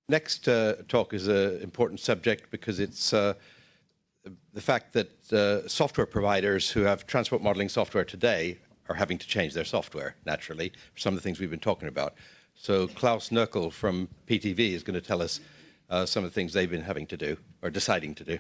Next talk is an important subject because it's the fact that software providers who have transport modeling software today are having to change their software, naturally, for some of the things we've been talking about. So Klaus Noekel from PTV is going to tell us some of the things they've been having to do, or deciding to do.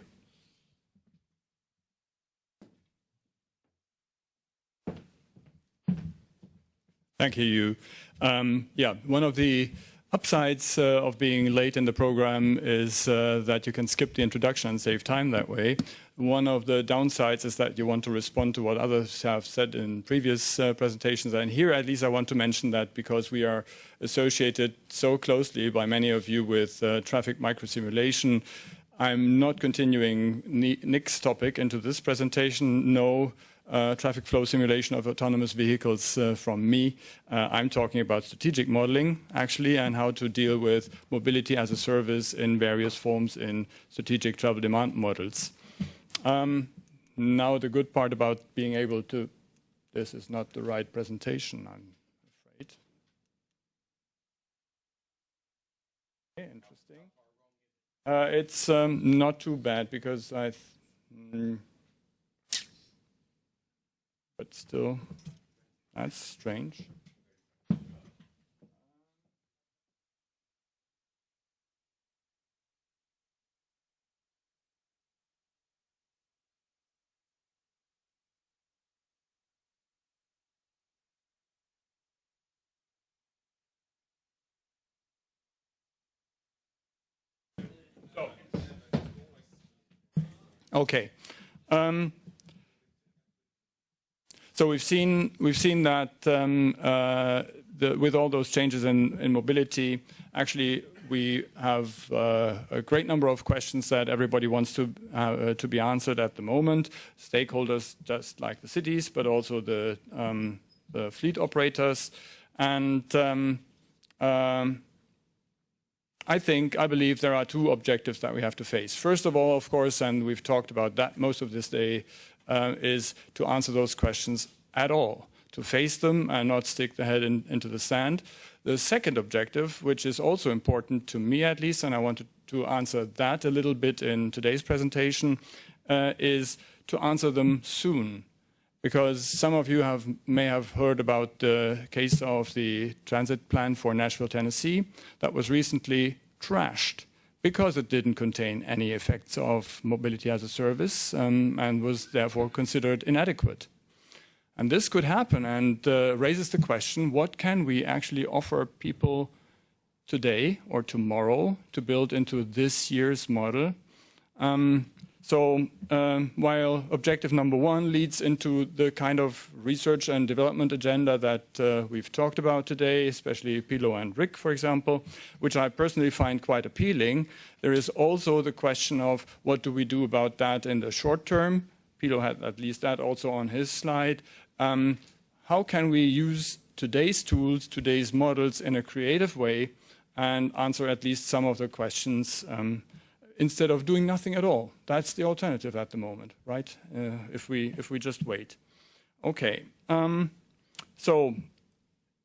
Thank you. Yeah, one of the upsides of being late in the program is that you can skip the introduction and save time that way. One of the downsides is that you want to respond to what others have said in previous presentations. And here, at least, I want to mention that because we are associated so closely by many of you with traffic microsimulation, I'm not continuing Nick's topic into this presentation. No traffic flow simulation of autonomous vehicles from me. I'm talking about strategic modeling, actually, and how to deal with mobility as a service in various forms in strategic travel demand models. Now, the good part about being able to... This is not the right presentation, I'm afraid. Okay, interesting. It's not too bad because but still, that's strange. Okay. So we've seen that with all those changes in mobility, actually we have a great number of questions that everybody wants to be answered at the moment. Stakeholders, just like the cities, but also the fleet operators, and I believe there are two objectives that we have to face. First of all, of course, and we've talked about that most of this day, is to answer those questions at all, to face them and not stick the head into the sand. The second objective, which is also important to me at least, and I wanted to answer that a little bit in today's presentation, is to answer them soon. Because some of you may have heard about the case of the transit plan for Nashville, Tennessee, that was recently trashed because it didn't contain any effects of mobility as a service and was therefore considered inadequate. And this could happen and raises the question, what can we actually offer people today or tomorrow to build into this year's model? So while objective number one leads into the kind of research and development agenda that we've talked about today, especially Pilo and Rick, for example, which I personally find quite appealing, there is also the question of what do we do about that in the short term. Pilo had at least that also on his slide. How can we use today's tools, today's models in a creative way and answer at least some of the questions instead of doing nothing at all? That's the alternative at the moment, right? If we just wait. Okay. So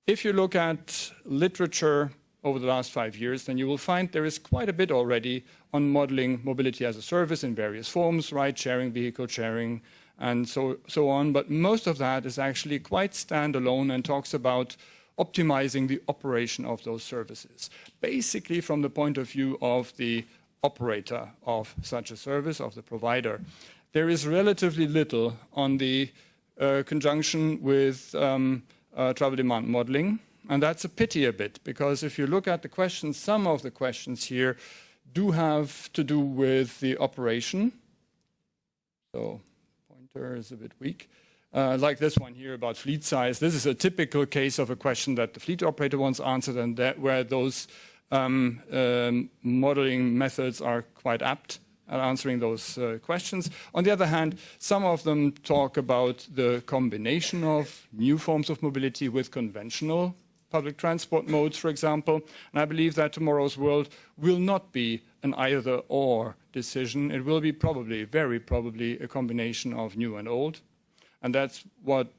if you look at literature over the last 5 years, then you will find there is quite a bit already on modeling mobility as a service in various forms, ride sharing, vehicle sharing, and so on. But most of that is actually quite standalone and talks about optimizing the operation of those services, basically from the point of view of the operator of such a service, of the provider. There is relatively little on the conjunction with travel demand modeling, and that's a pity a bit, because if you look at the questions, some of the questions here do have to do with the operation. So, pointer is a bit weak. Like this one here about fleet size. This is a typical case of a question that the fleet operator wants answered, and that where those modeling methods are quite apt at answering those questions. On the other hand, some of them talk about the combination of new forms of mobility with conventional public transport modes, for example. And I believe that tomorrow's world will not be an either-or decision. It will be probably, very probably, a combination of new and old. And that's what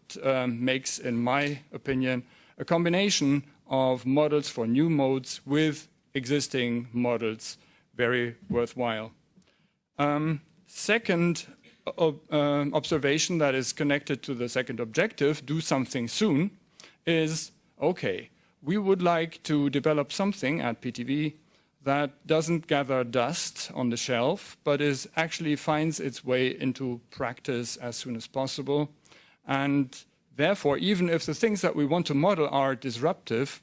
makes, in my opinion, a combination of models for new modes with existing models very worthwhile. Second observation that is connected to the second objective, do something soon, is, okay, we would like to develop something at PTV that doesn't gather dust on the shelf, but actually finds its way into practice as soon as possible. And therefore, even if the things that we want to model are disruptive,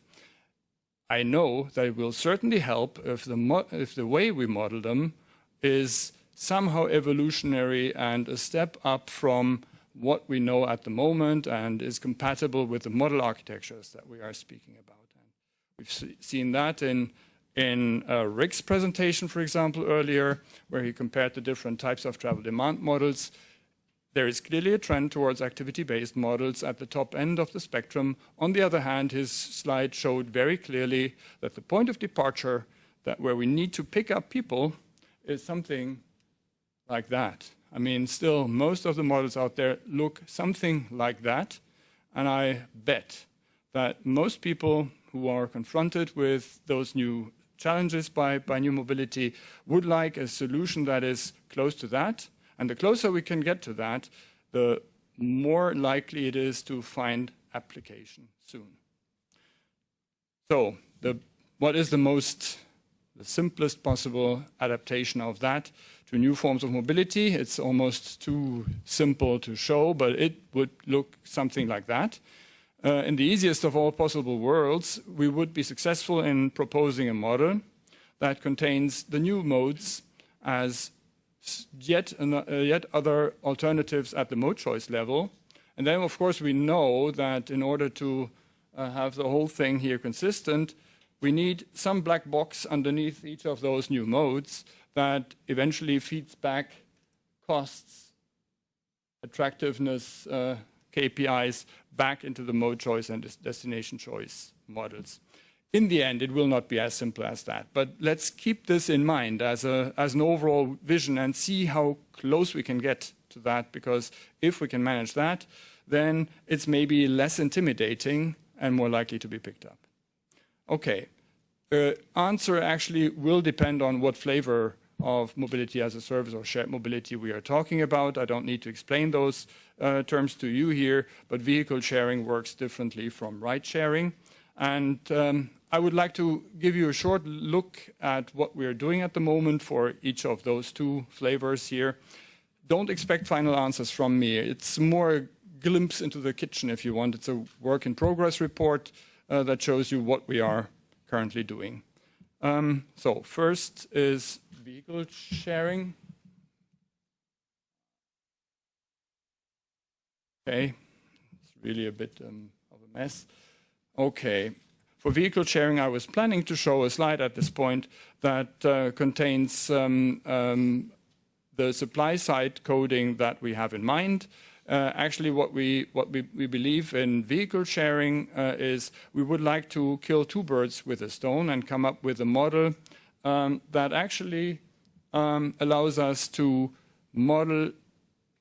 I know that it will certainly help if the way we model them is somehow evolutionary and a step up from what we know at the moment and is compatible with the model architectures that we are speaking about. And we've seen that in Rick's presentation, for example, earlier, where he compared the different types of travel demand models. There is clearly a trend towards activity-based models at the top end of the spectrum. On the other hand, his slide showed very clearly that the point of departure, that where we need to pick up people, is something like that. I mean, still, most of the models out there look something like that. And I bet that most people who are confronted with those new challenges by new mobility would like a solution that is close to that. And the closer we can get to that, the more likely it is to find application soon. So what is the simplest possible adaptation of that to new forms of mobility? It's almost too simple to show, but it would look something like that. In the easiest of all possible worlds, we would be successful in proposing a model that contains the new modes as yet other alternatives at the mode choice level. And then, of course, we know that in order to have the whole thing here consistent, we need some black box underneath each of those new modes that eventually feeds back costs, attractiveness, KPIs back into the mode choice and destination choice models. In the end, it will not be as simple as that. But let's keep this in mind as an overall vision and see how close we can get to that, because if we can manage that, then it's maybe less intimidating and more likely to be picked up. Okay, the answer actually will depend on what flavor of mobility as a service or shared mobility we are talking about. I don't need to explain those terms to you here, but vehicle sharing works differently from ride sharing. And I would like to give you a short look at what we are doing at the moment for each of those two flavors here. Don't expect final answers from me. It's more a glimpse into the kitchen, if you want. It's a work in progress report that shows you what we are currently doing. So first is vehicle sharing. Okay, it's really a bit of a mess. Okay, for vehicle sharing, I was planning to show a slide at this point that contains the supply side coding that we have in mind. Actually, what we believe in vehicle sharing is we would like to kill two birds with a stone and come up with a model that actually allows us to model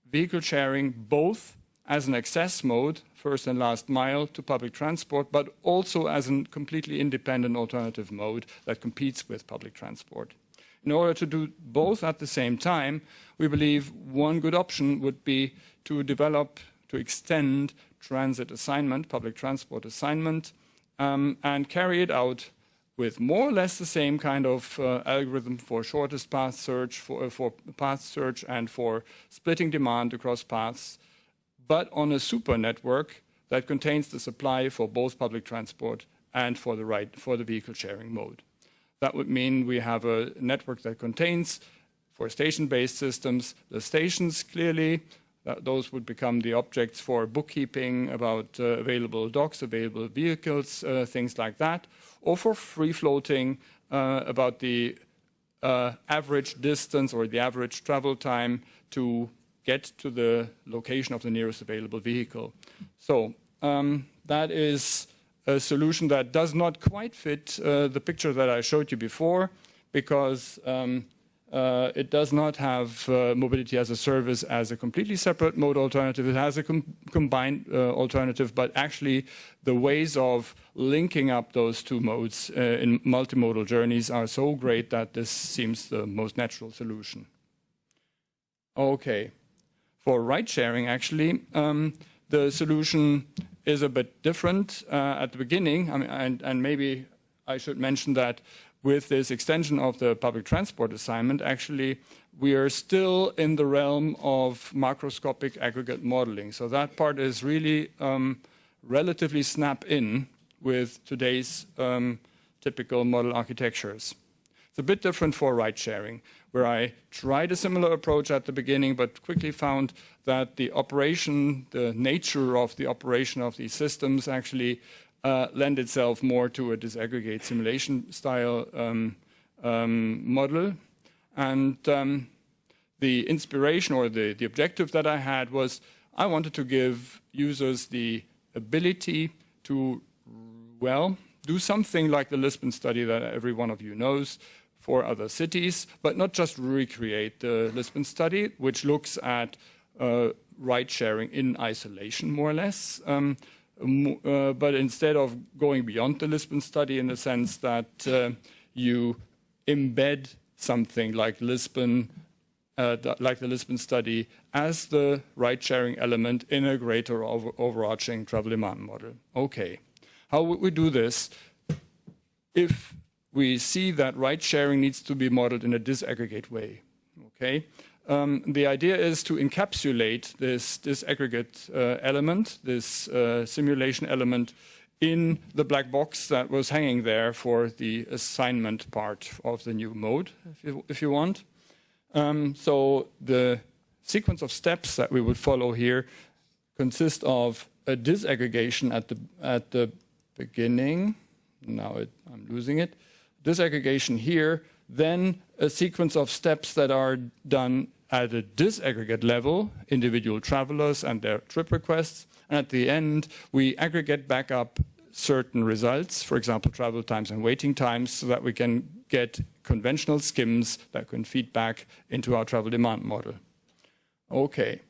vehicle sharing both as an access mode, first and last mile, to public transport, but also as a completely independent alternative mode that competes with public transport. In order to do both at the same time, we believe one good option would be to develop, to extend transit assignment, public transport assignment, and carry it out with more or less the same kind of algorithm for shortest path search, for path search and for splitting demand across paths, but on a super network that contains the supply for both public transport and for the vehicle sharing mode. That would mean we have a network that contains, for station-based systems, the stations clearly. Those would become the objects for bookkeeping about available docks, available vehicles, things like that. Or for free-floating about the average distance or the average travel time to get to the location of the nearest available vehicle. So that is a solution that does not quite fit the picture that I showed you before, because It does not have mobility as a service as a completely separate mode alternative. It has a combined alternative, but actually the ways of linking up those two modes in multimodal journeys are so great that this seems the most natural solution. Okay. For ride-sharing, actually, the solution is a bit different at the beginning. I mean, and maybe I should mention that with this extension of the public transport assignment, actually, we are still in the realm of macroscopic aggregate modeling. So that part is really relatively snap-in with today's typical model architectures. It's a bit different for ride-sharing, where I tried a similar approach at the beginning, but quickly found that the operation, the nature of the operation of these systems actually lend itself more to a disaggregate simulation style model. And the inspiration or the objective that I had was I wanted to give users the ability to, well, do something like the Lisbon study that every one of you knows for other cities, but not just recreate the Lisbon study, which looks at ride-sharing in isolation, more or less. But instead of going beyond the Lisbon study in the sense that you embed something like Lisbon, like the Lisbon study, as the ride-sharing element in a greater overarching travel demand model. Okay, how would we do this if we see that ride-sharing needs to be modeled in a disaggregate way? Okay. The idea is to encapsulate this disaggregate element, this simulation element, in the black box that was hanging there for the assignment part of the new mode, if you want. So the sequence of steps that we would follow here consist of a disaggregation at the beginning. Now I'm losing it. Disaggregation here, then a sequence of steps that are done at a disaggregate level, individual travelers and their trip requests. And at the end, we aggregate back up certain results, for example, travel times and waiting times, so that we can get conventional skims that can feed back into our travel demand model. Okay,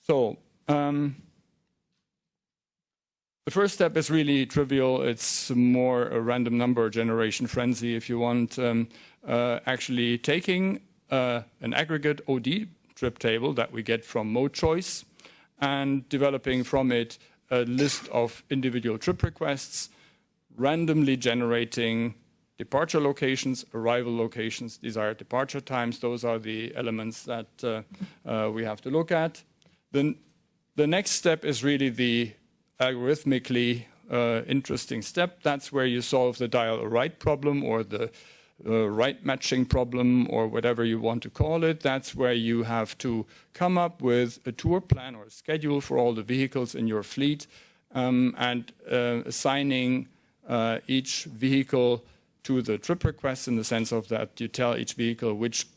so the first step is really trivial. It's more a random number generation frenzy, if you want. Actually taking an aggregate OD trip table that we get from mode choice and developing from it a list of individual trip requests, randomly generating departure locations, arrival locations, desired departure times. Those are the elements that we have to look at. Then the next step is really the algorithmically interesting step. That's where you solve the dial-a-right problem or the right matching problem or whatever you want to call it. That's where you have to come up with a tour plan or a schedule for all the vehicles in your fleet and assigning each vehicle to the trip request in the sense of that you tell each vehicle which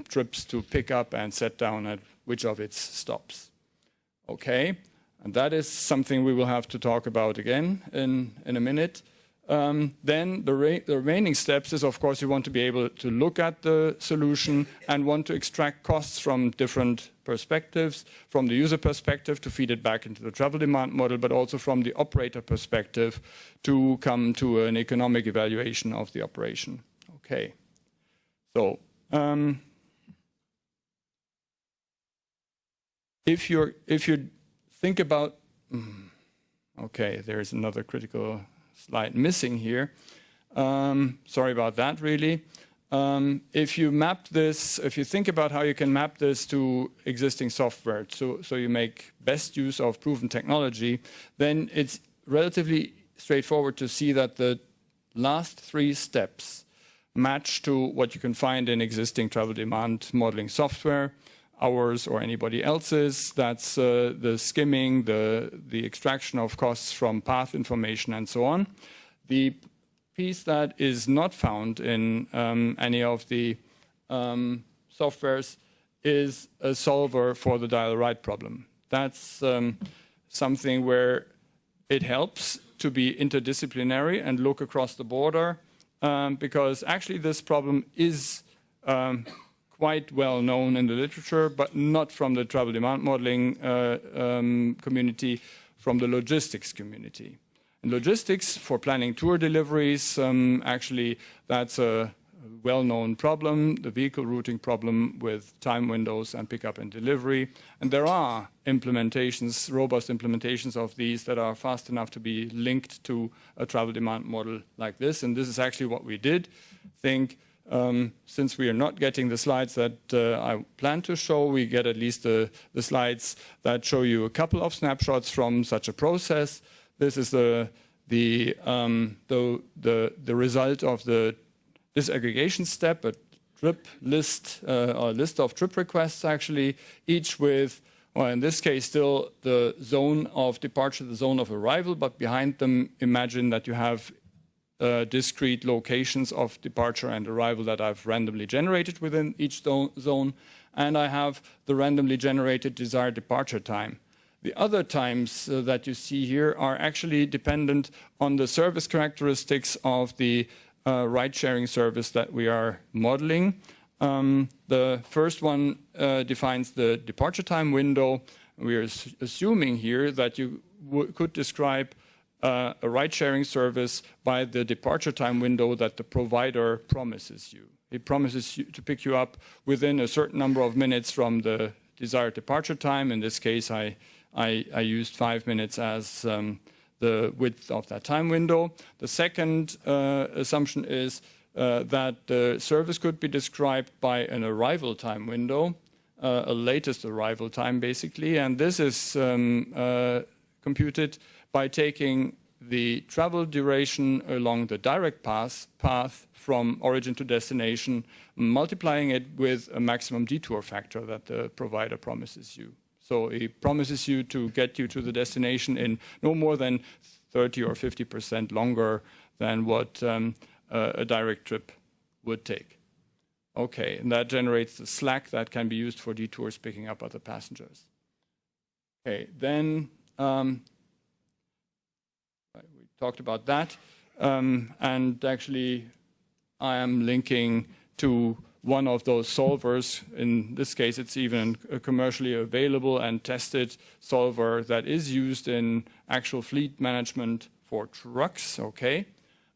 trips to pick up and set down at which of its stops. Okay, and that is something we will have to talk about again in a minute. Then the remaining steps is, of course, you want to be able to look at the solution and want to extract costs from different perspectives, from the user perspective to feed it back into the travel demand model, but also from the operator perspective to come to an economic evaluation of the operation. Okay, so if you think about, okay, there's another critical slide missing here. Sorry about that, really. If you map this, if you think about how you can map this to existing software, so you make best use of proven technology, then it's relatively straightforward to see that the last three steps match to what you can find in existing travel demand modeling software, ours or anybody else's. That's the skimming, the extraction of costs from path information and so on. The piece that is not found in any of the softwares is a solver for the dial-right problem. That's something where it helps to be interdisciplinary and look across the border because actually this problem is quite well known in the literature, but not from the travel demand modeling community, from the logistics community. In logistics, for planning tour deliveries, actually that's a well-known problem, the vehicle routing problem with time windows and pickup and delivery. And there are implementations, robust implementations of these that are fast enough to be linked to a travel demand model like this. And this is actually what we did. Since we are not getting the slides that I plan to show, we get at least the slides that show you a couple of snapshots from such a process. This is the result of the disaggregation step, a trip list, or a list of trip requests actually, each with, well, in this case, still the zone of departure, the zone of arrival, but behind them, imagine that you have discrete locations of departure and arrival that I've randomly generated within each zone, and I have the randomly generated desired departure time. The other times that you see here are actually dependent on the service characteristics of the ride-sharing service that we are modeling. The first one defines the departure time window. We are assuming here that you could describe a ride-sharing service by the departure time window that the provider promises you. It promises you to pick you up within a certain number of minutes from the desired departure time. In this case, I used 5 minutes as the width of that time window. The second assumption is that the service could be described by an arrival time window, a latest arrival time basically, and this is computed by taking the travel duration along the direct path from origin to destination, multiplying it with a maximum detour factor that the provider promises you. So it promises you to get you to the destination in no more than 30 or 50% longer than what a direct trip would take. Okay, and that generates the slack that can be used for detours picking up other passengers. Okay, then we talked about that. And actually, I am linking to one of those solvers. In this case, it's even a commercially available and tested solver that is used in actual fleet management for trucks, okay?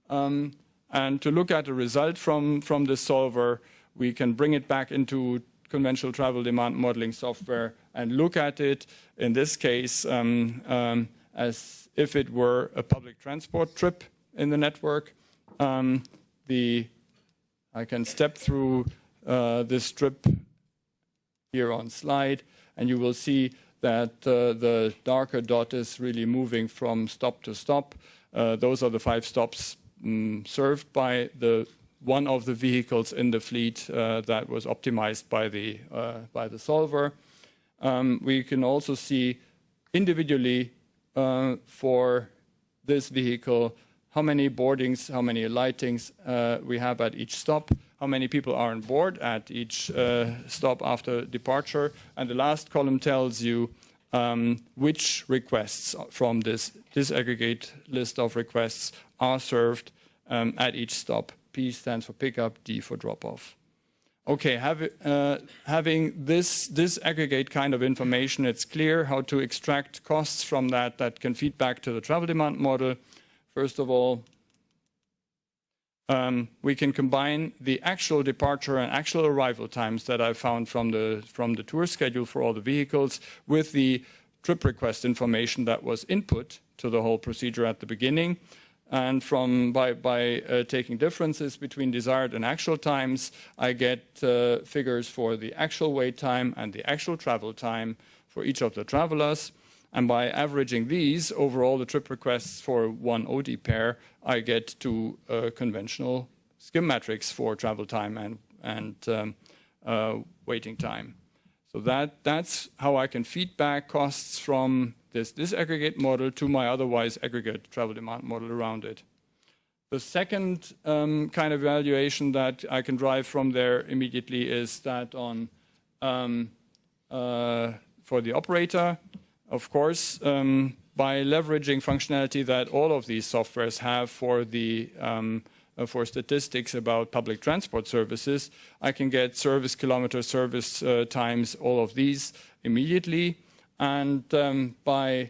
And to look at the result from this solver, we can bring it back into conventional travel demand modeling software and look at it, in this case, as if it were a public transport trip in the network. I can step through this trip here on slide, and you will see that the darker dot is really moving from stop to stop. Those are the 5 stops served by one of the vehicles in the fleet that was optimized by the solver. We can also see individually for this vehicle how many boardings, how many lightings we have at each stop, how many people are on board at each stop after departure. And the last column tells you which requests from this disaggregate list of requests are served at each stop. P stands for pickup, D for drop-off. Okay, having this disaggregate kind of information, it's clear how to extract costs from that can feed back to the travel demand model. First of all, we can combine the actual departure and actual arrival times that I found from the tour schedule for all the vehicles with the trip request information that was input to the whole procedure at the beginning. And by taking differences between desired and actual times, I get figures for the actual wait time and the actual travel time for each of the travelers. And by averaging these over all the trip requests for one OD pair, I get to conventional skim metrics for travel time and waiting time. So that's how I can feed back costs from this aggregate model to my otherwise aggregate travel demand model around it. The second kind of evaluation that I can drive from there immediately is that on for the operator. Of course, by leveraging functionality that all of these softwares have for the for statistics about public transport services. I can get service kilometers, service times, all of these immediately. And by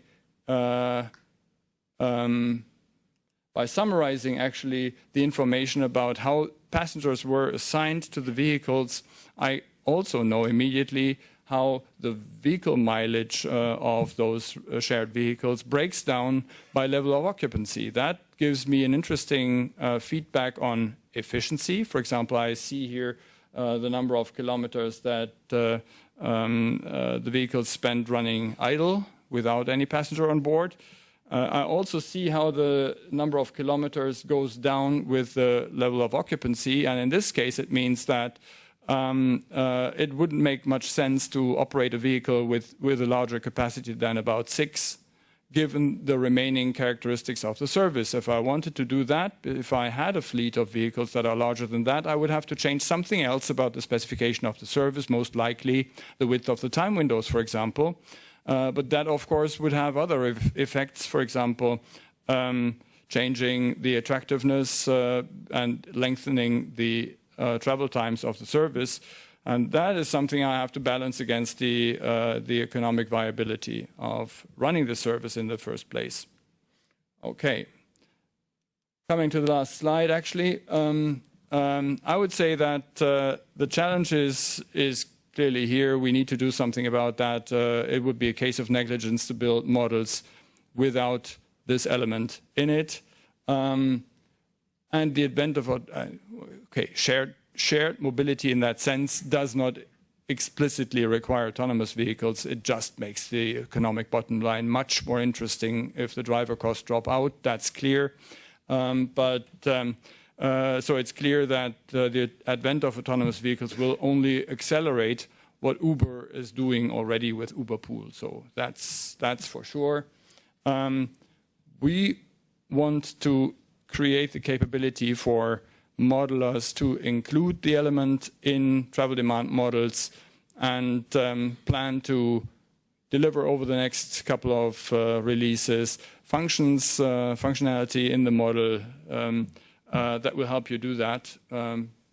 summarizing actually the information about how passengers were assigned to the vehicles, I also know immediately how the vehicle mileage of those shared vehicles breaks down by level of occupancy. That gives me an interesting feedback on efficiency. For example, I see here the number of kilometers that the vehicles spend running idle without any passenger on board. I also see how the number of kilometers goes down with the level of occupancy. And in this case, it means that it wouldn't make much sense to operate a vehicle with a larger capacity than about 6, given the remaining characteristics of the service. If I wanted to do that, if I had a fleet of vehicles that are larger than that, I would have to change something else about the specification of the service, most likely the width of the time windows, for example. But that, of course, would have other effects, for example, changing the attractiveness and lengthening the travel times of the service. And that is something I have to balance against the economic viability of running the service in the first place. Okay. Coming to the last slide, actually, I would say that the challenge is clearly here. We need to do something about that. It would be a case of negligence to build models without this element in it. And the advent of shared mobility in that sense does not explicitly require autonomous vehicles. It just makes the economic bottom line much more interesting if the driver costs drop out. That's clear. So it's clear that the advent of autonomous vehicles will only accelerate what Uber is doing already with Uber Pool. So that's for sure. We want to create the capability for modelers to include the element in travel demand models and plan to deliver over the next couple of releases functionality in the model that will help you do that,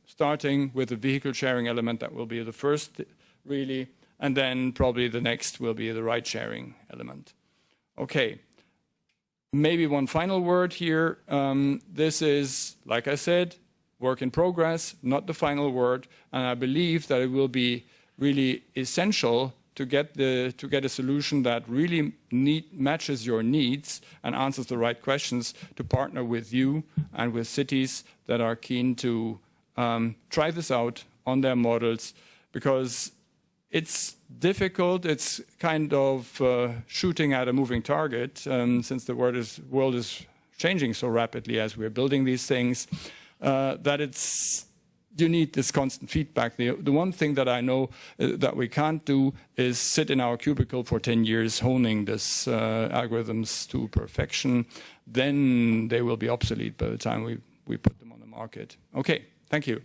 starting with the vehicle sharing element that will be the first, really, and then probably the next will be the ride sharing element. Okay, maybe one final word here. This is, like I said, work in progress, not the final word, and I believe that it will be really essential to get a solution that really matches your needs and answers the right questions, to partner with you and with cities that are keen to try this out on their models, because it's difficult. It's kind of shooting at a moving target, since the world is changing so rapidly as we're building these things, that you need this constant feedback. The one thing that I know that we can't do is sit in our cubicle for 10 years honing this algorithms to perfection. Then they will be obsolete by the time we put them on the market. Okay, thank you.